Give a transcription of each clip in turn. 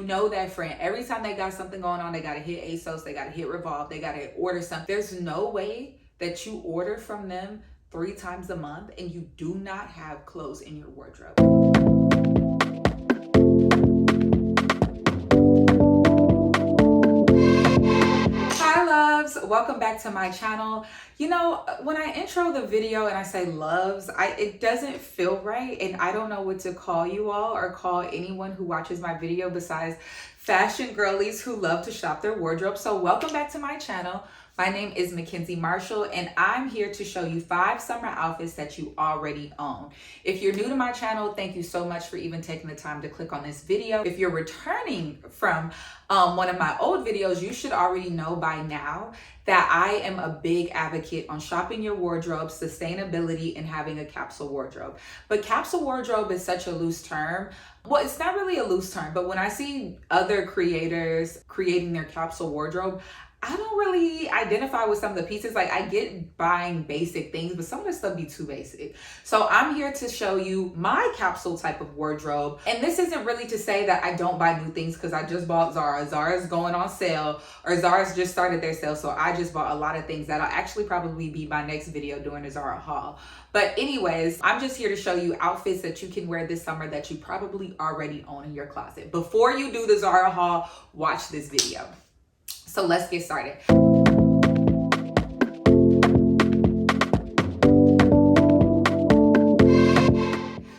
know that friend, every time they got something going on, they got to hit ASOS, they got to hit Revolve, they got to order something. There's no way that you order from them 3 times a month and you do not have clothes in your wardrobe. Hi loves, welcome back to my channel. You know, when I intro the video and I say loves, it doesn't feel right, and I don't know what to call you all or call anyone who watches my video besides fashion girlies who love to shop their wardrobe. So welcome back to my channel. My name is Mackenzie Marshall, and I'm here to show you 5 summer outfits that you already own. If you're new to my channel, thank you so much for even taking the time to click on this video. If you're returning from one of my old videos, you should already know by now that I am a big advocate on shopping your wardrobe, sustainability, and having a capsule wardrobe. But capsule wardrobe is such a loose term. Well, it's not really a loose term, but when I see other creators creating their capsule wardrobe, I don't really identify with some of the pieces. Like, I get buying basic things, but some of the stuff be too basic. So I'm here to show you my capsule type of wardrobe. And this isn't really to say that I don't buy new things because I just bought Zara. Zara's going on sale, or Zara's just started their sale. So I just bought a lot of things that'll actually probably be my next video doing a Zara haul. But anyways, I'm just here to show you outfits that you can wear this summer that you probably already own in your closet. Before you do the Zara haul, watch this video. So let's get started.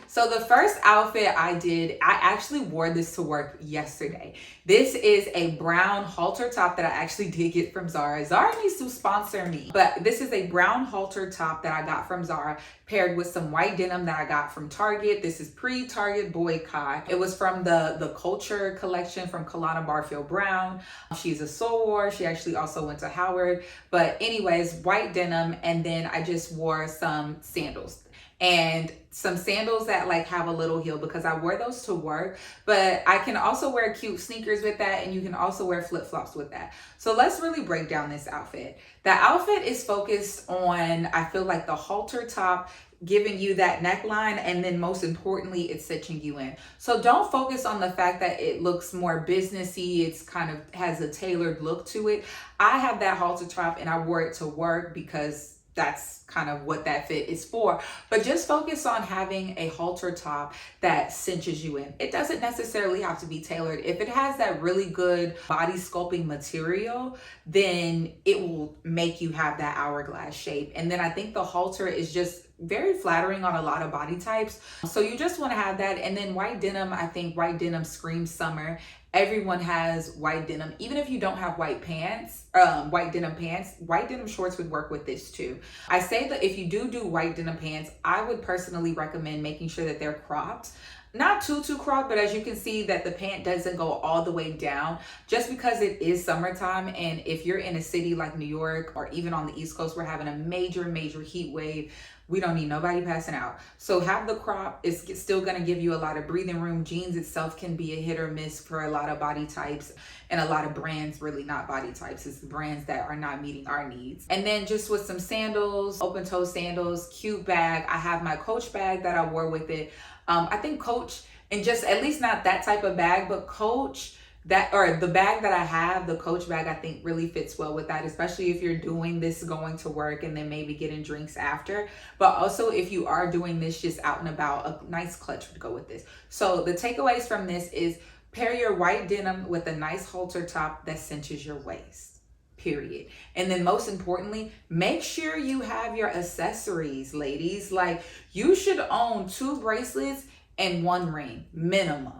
So the first outfit I actually wore this to work yesterday. This is a brown halter top that I actually did get from Zara. Zara needs to sponsor me. But this is a brown halter top that I got from Zara, paired with some white denim that I got from Target. This is pre-Target boycott. It was from the Culture collection from Kalana Barfield Brown. She's a Soulwar. She actually also went to Howard. But anyways, white denim, and then I just wore some sandals. And some sandals that like have a little heel because I wear those to work, but I can also wear cute sneakers with that, and you can also wear flip-flops with that. So let's really break down this outfit. The outfit is focused on, I feel like, the halter top, giving you that neckline, and then most importantly, it's cinching you in. So don't focus on the fact that it looks more businessy. It's kind of has a tailored look to it. I have that halter top and I wore it to work because that's kind of what that fit is for. But just focus on having a halter top that cinches you in. It doesn't necessarily have to be tailored. If it has that really good body sculpting material, then it will make you have that hourglass shape. And then I think the halter is just very flattering on a lot of body types. So you just want to have that. And then white denim, I think white denim screams summer. Everyone has white denim. Even if you don't have white pants, white denim pants, white denim shorts would work with this too. I say that if you do white denim pants, I would personally recommend making sure that they're cropped. Not too cropped, but as you can see that the pant doesn't go all the way down, just because it is summertime. And if you're in a city like New York or even on the East Coast, we're having a major heat wave. We don't need nobody passing out. So have the crop. It's still gonna give you a lot of breathing room. Jeans itself can be a hit or miss for a lot of body types and a lot of brands, really not body types. It's the brands that are not meeting our needs. And then just with some sandals, open toe sandals, cute bag. I have my Coach bag that I wore with it. I think Coach, and just at least not that type of bag, but Coach, the bag that I have, the Coach bag, I think really fits well with that, especially if you're doing this going to work and then maybe getting drinks after. But also if you are doing this just out and about, a nice clutch would go with this. So the takeaways from this is pair your white denim with a nice halter top that cinches your waist, period. And then most importantly, make sure you have your accessories, ladies. Like, you should own 2 bracelets and 1 ring minimum.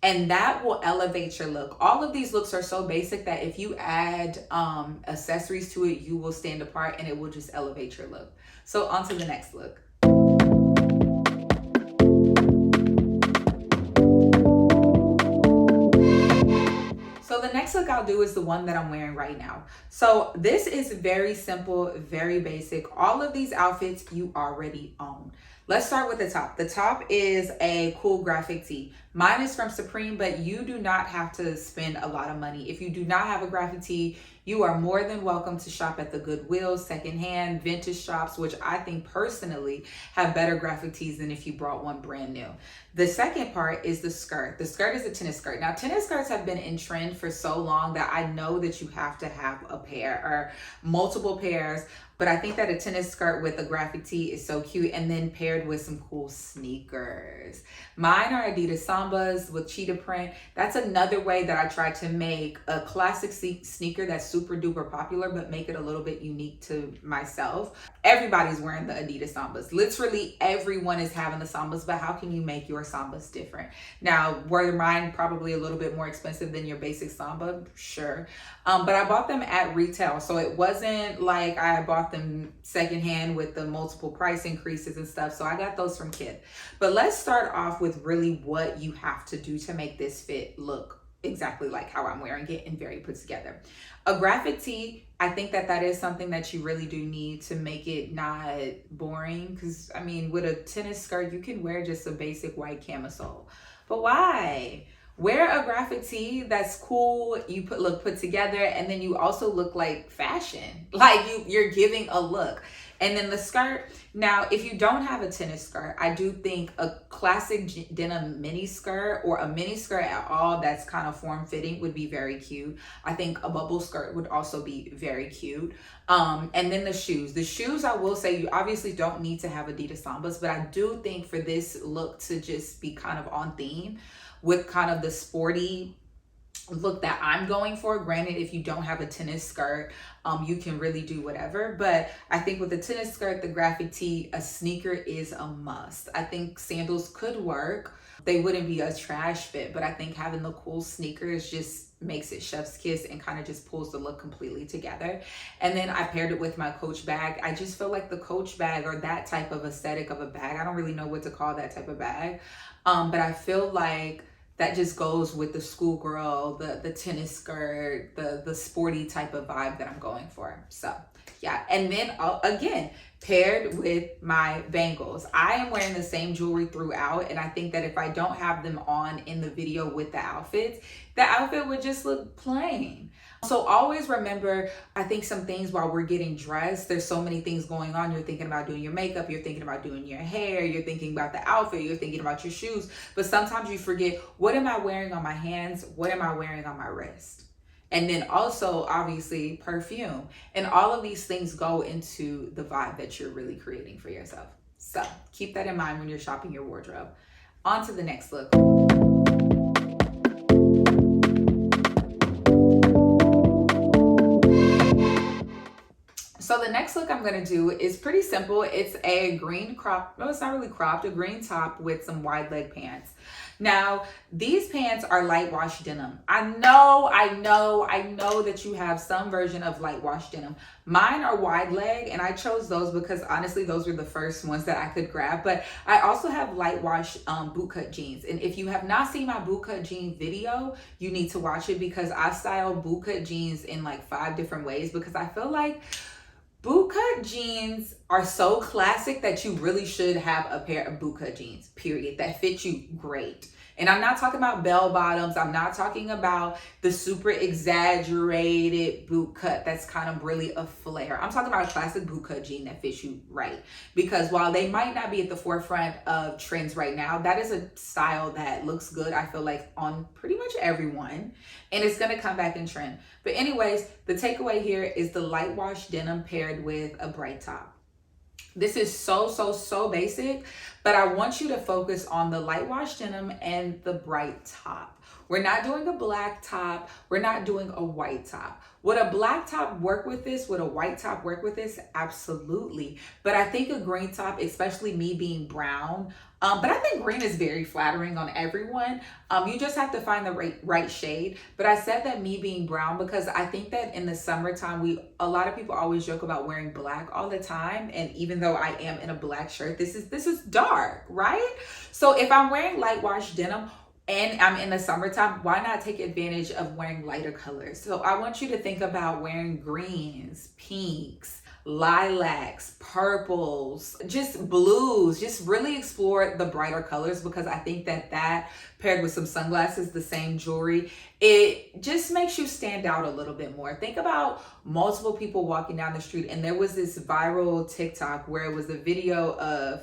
And that will elevate your look. All of these looks are so basic that if you add accessories to it, you will stand apart and it will just elevate your look. So on to the next look. So the next look I'll do is the one that I'm wearing right now. So this is very simple, very basic. All of these outfits you already own. Let's start with the top. The top is a cool graphic tee. Mine is from Supreme, but you do not have to spend a lot of money. If you do not have a graphic tee, you are more than welcome to shop at the Goodwill, secondhand, vintage shops, which I think personally have better graphic tees than if you brought one brand new. The second part is the skirt. The skirt is a tennis skirt. Now, tennis skirts have been in trend for so long that I know that you have to have a pair or multiple pairs, but I think that a tennis skirt with a graphic tee is so cute, and then paired with some cool sneakers. Mine are Adidas Sambas with cheetah print. That's another way that I try to make a classic sneaker that's super duper popular, but make it a little bit unique to myself. Everybody's wearing the Adidas Sambas. Literally everyone is having the Sambas, but how can you make your Sambas different? Now, were mine probably a little bit more expensive than your basic Samba? Sure. But I bought them at retail, so it wasn't like I bought them secondhand with the multiple price increases and stuff. So I got those from Kith. But let's start off with really what you have to do to make this fit look exactly like how I'm wearing it and very put together. A graphic tee, I think that is something that you really do need to make it not boring. Because I mean, with a tennis skirt, you can wear just a basic white camisole. But why? Wear a graphic tee that's cool, you look put together, and then you also look like fashion. Like you're giving a look. And then the skirt, now if you don't have a tennis skirt, I do think a classic denim mini skirt or a mini skirt at all that's kind of form-fitting would be very cute. I think a bubble skirt would also be very cute. And then the shoes. The shoes, I will say, you obviously don't need to have Adidas Sambas, but I do think for this look to just be kind of on theme with kind of the sporty look that I'm going for. Granted, if you don't have a tennis skirt, you can really do whatever. But I think with the tennis skirt, the graphic tee, a sneaker is a must. I think sandals could work. They wouldn't be a trash fit, but I think having the cool sneakers just makes it chef's kiss and kind of just pulls the look completely together. And then I paired it with my Coach bag. I just feel like the Coach bag, or that type of aesthetic of a bag, I don't really know what to call that type of bag, but I feel like that just goes with the schoolgirl, the tennis skirt, the sporty type of vibe that I'm going for. So yeah, and then again, paired with my bangles. I am wearing the same jewelry throughout, and I think that if I don't have them on in the video with the outfits, the outfit would just look plain. So always remember, I think some things while we're getting dressed, there's so many things going on. You're thinking about doing your makeup, you're thinking about doing your hair, you're thinking about the outfit, you're thinking about your shoes, but sometimes you forget, what am I wearing on my hands? What am I wearing on my wrist? And then also, obviously, perfume. And all of these things go into the vibe that you're really creating for yourself. So keep that in mind when you're shopping your wardrobe. On to the next look. So the next look I'm gonna do is pretty simple. It's a green crop, no, it's not really cropped, a green top with some wide leg pants. Now, these pants are light wash denim. I know that you have some version of light wash denim. Mine are wide leg, and I chose those because honestly, those were the first ones that I could grab. But I also have light wash bootcut jeans. And if you have not seen my bootcut jean video, you need to watch it, because I style bootcut jeans in like 5 different ways, because I feel like bootcut jeans are so classic that you really should have a pair of bootcut jeans, period, that fit you great. And I'm not talking about bell bottoms. I'm not talking about the super exaggerated boot cut that's kind of really a flare. I'm talking about a classic boot cut jean that fits you right. Because while they might not be at the forefront of trends right now, that is a style that looks good, I feel like, on pretty much everyone. And it's going to come back in trend. But anyways, the takeaway here is the light wash denim paired with a bright top. This is so basic, but I want you to focus on the light wash denim and the bright top. We're not doing a black top. We're not doing a white top. Would a black top work with this? Would a white top work with this? Absolutely. But I think a green top, especially me being brown, but I think green is very flattering on everyone. You just have to find the right shade. But I said that me being brown because I think that in the summertime, a lot of people always joke about wearing black all the time. And even though I am in a black shirt, this is dark, right? So if I'm wearing light wash denim and I'm in the summertime, why not take advantage of wearing lighter colors? So I want you to think about wearing greens, pinks, lilacs, purples, just blues. Just really explore the brighter colors, because I think that that paired with some sunglasses, the same jewelry, it just makes you stand out a little bit more. Think about multiple people walking down the street, and there was this viral TikTok where it was a video of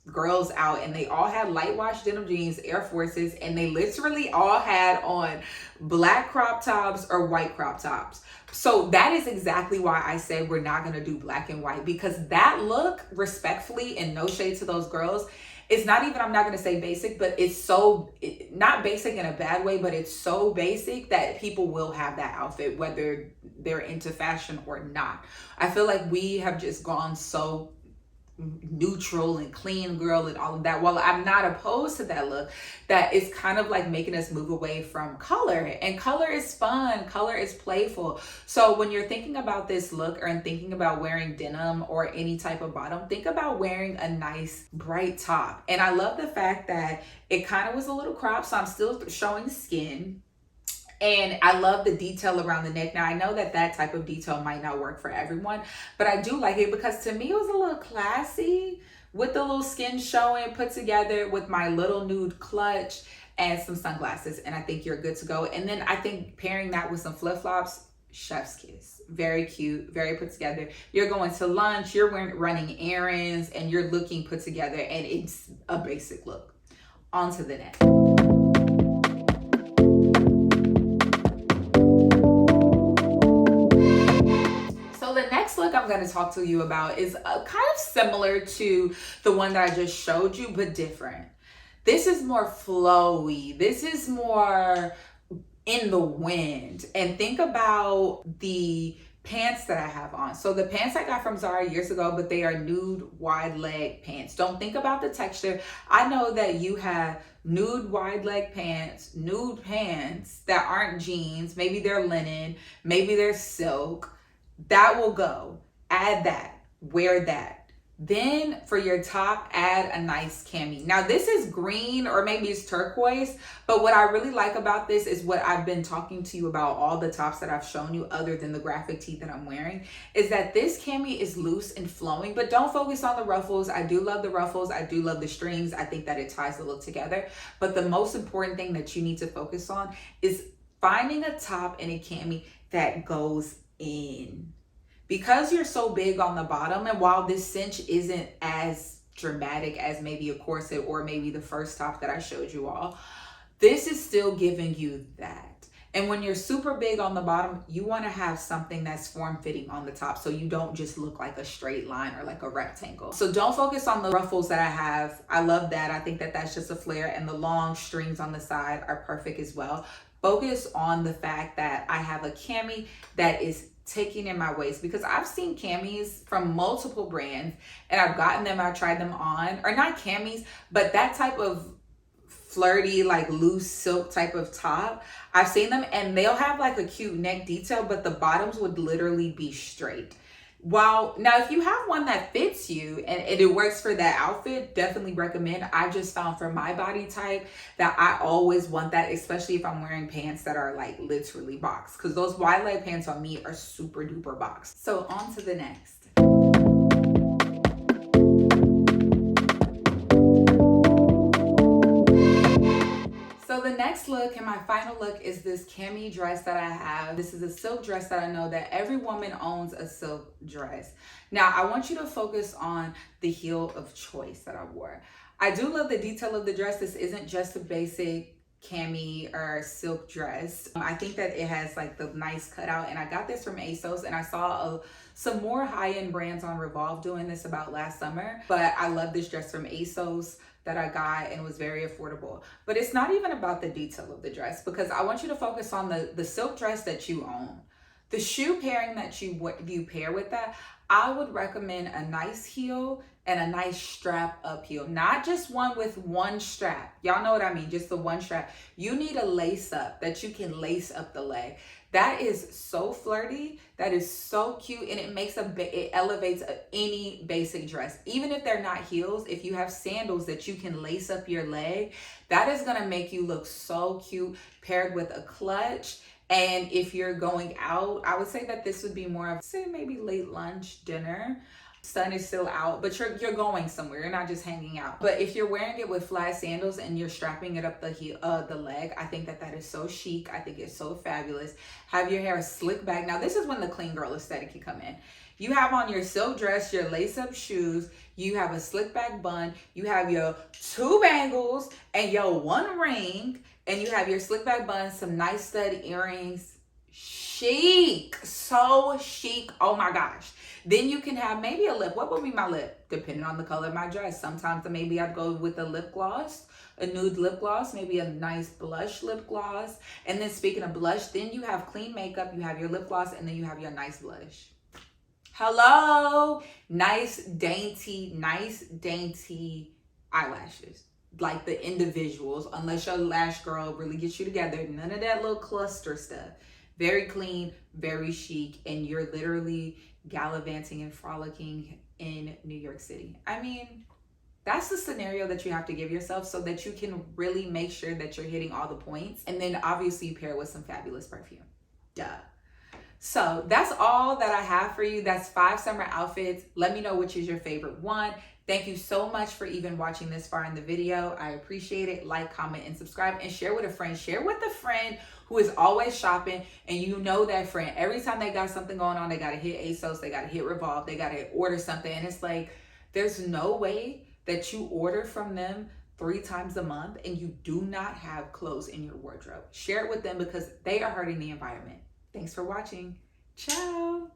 girls out and they all had light wash denim jeans, Air Forces, and they literally all had on black crop tops or white crop tops. So that is exactly why I said we're not going to do black and white, because that look, respectfully, and no shade to those girls, it's not even, I'm not going to say basic, but it's so, not basic in a bad way, but it's so basic that people will have that outfit whether they're into fashion or not. I feel like we have just gone so neutral and clean girl and all of that. While I'm not opposed to that look, that is kind of like making us move away from color. And color is fun, color is playful. So when you're thinking about this look or thinking about wearing denim or any type of bottom, think about wearing a nice bright top. And I love the fact that it kind of was a little cropped, so I'm still showing skin. And I love the detail around the neck. Now, I know that that type of detail might not work for everyone, but I do like it because to me, it was a little classy with the little skin showing, put together with my little nude clutch and some sunglasses. And I think you're good to go. And then I think pairing that with some flip-flops, chef's kiss. Very cute, very put together. You're going to lunch, you're running errands, and you're looking put together, and it's a basic look. On to the next. Look I'm going to talk to you about is kind of similar to the one that I just showed you, but different. This is more flowy. This is more in the wind. And think about the pants that I have on. So the pants I got from Zara years ago, but they are nude wide leg pants. Don't think about the texture. I know that you have nude wide leg pants, nude pants that aren't jeans. Maybe they're linen, maybe they're silk. That will go. Add that. Wear that. Then for your top, add a nice cami. Now this is green or maybe it's turquoise, but what I really like about this is what I've been talking to you about all the tops that I've shown you other than the graphic tee that I'm wearing, is that this cami is loose and flowing, but don't focus on the ruffles. I do love the ruffles. I do love the strings. I think that it ties the look together. But the most important thing that you need to focus on is finding a top and a cami that goes in. Because you're so big on the bottom, and while this cinch isn't as dramatic as maybe a corset or maybe the first top that I showed you all, this is still giving you that. And when you're super big on the bottom, you want to have something that's form-fitting on the top, so you don't just look like a straight line or like a rectangle. So don't focus on the ruffles that I have. I love that. I think that that's just a flare, and the long strings on the side are perfect as well. Focus on the fact that I have a cami that is taking in my waist, because I've seen camis from multiple brands and I've gotten them, I've tried them on, or not camis, but that type of flirty, like loose silk type of top. I've seen them and they'll have like a cute neck detail, but the bottoms would literally be straight. Now if you have one that fits you and it works for that outfit, definitely recommend. I just found for my body type that I always want that, especially if I'm wearing pants that are like literally boxed, because those wide leg pants on me are super duper boxed. So on to the next. So the next look and my final look is this cami dress that I have. This is a silk dress that I know that every woman owns a silk dress. Now I want you to focus on the heel of choice that I wore. I do love the detail of the dress. This isn't just a basic cami or silk dress. I think that it has like the nice cutout, and I got this from ASOS, and I saw some more high-end brands on Revolve doing this about last summer, but I love this dress from ASOS that I got, and it was very affordable. But it's not even about the detail of the dress, because I want you to focus on the silk dress that you own. The shoe pairing that you pair with that, I would recommend a nice heel and a nice strap up heel. Not just one with one strap. Y'all know what I mean, just the one strap. You need a lace up that you can lace up the leg. That is so flirty. That is so cute, and it elevates any basic dress. Even if they're not heels, if you have sandals that you can lace up your leg, that is gonna make you look so cute, paired with a clutch And if you're going out, I would say that this would be more of, say, maybe late lunch, dinner. Sun is still out, but you're going somewhere. You're not just hanging out. But if you're wearing it with flat sandals and you're strapping it up the heel, the leg, I think that that is so chic. I think it's so fabulous. Have your hair slick back. Now, this is when the clean girl aesthetic can come in. You have on your silk dress, your lace-up shoes, you have a slick back bun, you have your 2 bangles and your 1 ring, and you have your slick back bun, some nice stud earrings. Chic, so chic. Oh my gosh. Then you can have maybe a lip. What would be my lip? Depending on the color of my dress. Sometimes maybe I'd go with a lip gloss, a nude lip gloss, maybe a nice blush lip gloss. And then speaking of blush, then you have clean makeup, you have your lip gloss, and then you have your nice blush. Hello, nice dainty eyelashes, like the individuals, unless your lash girl really gets you together. None of that little cluster stuff. Very clean, very chic, and you're literally gallivanting and frolicking in New York City. I mean, that's the scenario that you have to give yourself so that you can really make sure that you're hitting all the points. And then obviously you pair it with some fabulous perfume. Duh. So that's all that I have for you. That's 5 summer outfits. Let me know which is your favorite one. Thank you so much for even watching this far in the video. I appreciate it. Like, comment, and subscribe, and share with a friend. Share with a friend who is always shopping, and you know that friend. Every time they got something going on, they got to hit ASOS, they got to hit Revolve, they got to order something. And it's like, there's no way that you order from them 3 times a month and you do not have clothes in your wardrobe. Share it with them because they are hurting the environment. Thanks for watching. Ciao.